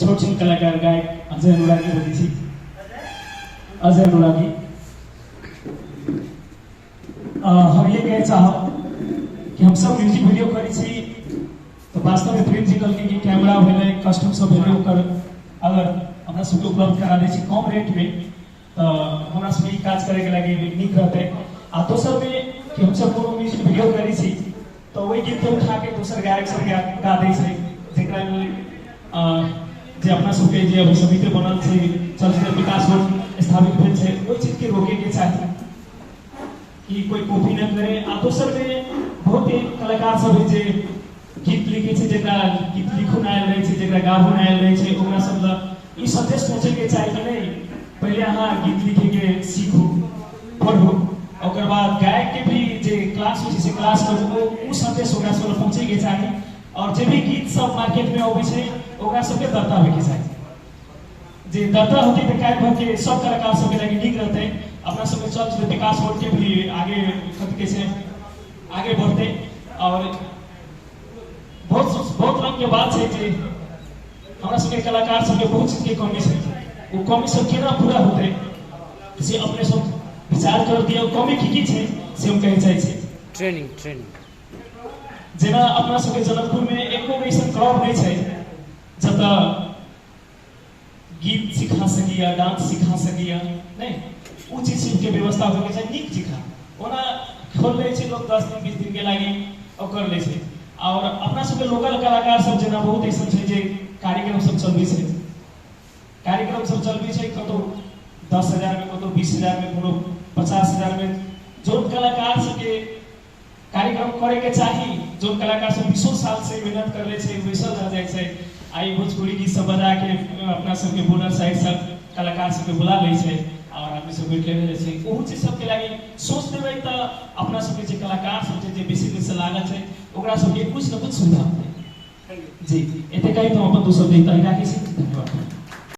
छोट छोट कलाकार गायक अजय अनुरागी बोली छी। अजय अनुरागी हम ये कहे चाहब कि हम सब म्यूजिक वीडियो करी छी तो वास्तव में प्रेम जी कल के कैमरा भेले कस्टम सब भेले ओकर अगर हमरा सब उपलब्ध करा दे छी कम रेट में तो हमरा सब ई काज करे के लागि नीक रहते। आ दोसर में कि हम सब कोनो म्यूजिक वीडियो करी छी तो वही गीत उठा के दोसर गायक सब गा दै छै जेकरा में जे अपना सबके जे अभी समिति बनल छै चलचित्र विकास बोर्ड स्थापित भेल छै ओहि चीज के रोके के चाही कि कोई कॉपी न करे। आ दोसर में बहुत कलाकार सब है जे गीत लिखे छै जेकरा गीत लिखू ना आयल रहे छै जेकरा गाबू ना आयल रहे छै ओकरा सब ल ई संदेश पहुंचे के चाही कि नहीं पहले अहाँ गीत लिखे के सीखू पढ़ू ओकर बाद गायक के भी जे क्लास होइ छै से क्लास करू ओ संदेश ओकरा सब पहुंचे के चाही। और जे भी गीत सब मार्केट में आबै छै ओकरा सबके दर्ता होय के चाही जे दर्ता होते तो काज भर के सब कलाकार सबके लागि नीक रहते। अपना सबके चलचित्र विकास बोर्ड के भी आगे कथि के छै आगे बढ़ते। और बहुत रंग के बात है जे हमरा सबके कलाकार सबके बहुत चीज के कमी है वो कमी सब केना पूरा होते से अपने सब विचार कर दिया कमी की छै से हम कहे चाहे छी। ट्रेनिंग जेना अपना सबके जनकपुर में एको ऐसा क्लब नहीं है जत गीत सिखा सकिया डांस सिखा सकिया नहीं वो चीज के व्यवस्था हो के नीक सिखा ओना खोल ले छै लोग 10 दिन 20 दिन के लागि ओकर ले छै। और अपना सबके लोकल कलाकार सब जेना बहुत ऐसा छै जे कार्यक्रम सब चलबी छै कार्यक्रम सब चलबी छै कतो 10,000 में कतो 20,000 में कोनो 50,000 में जो कलाकार सबके कार्यक्रम करे के चाही जो कलाकार सब 20 साल से मेहनत कर ले छै वैसल रह जाय छै। आई भोजपुरी गीत सब बजा के अपना सबके बोनर साइड सब कलाकार सबके बुला ले छै और आदमी सब बैठ ले छै ओहू चीज सबके लागि सोच देबै त अपना सबके जे कलाकार सब जे बेसी दिन से लागल छै ओकरा सबके कुछ न कुछ सुविधा होतै। जी एते कहि तो अपन दोसर देता राखी छी। धन्यवाद।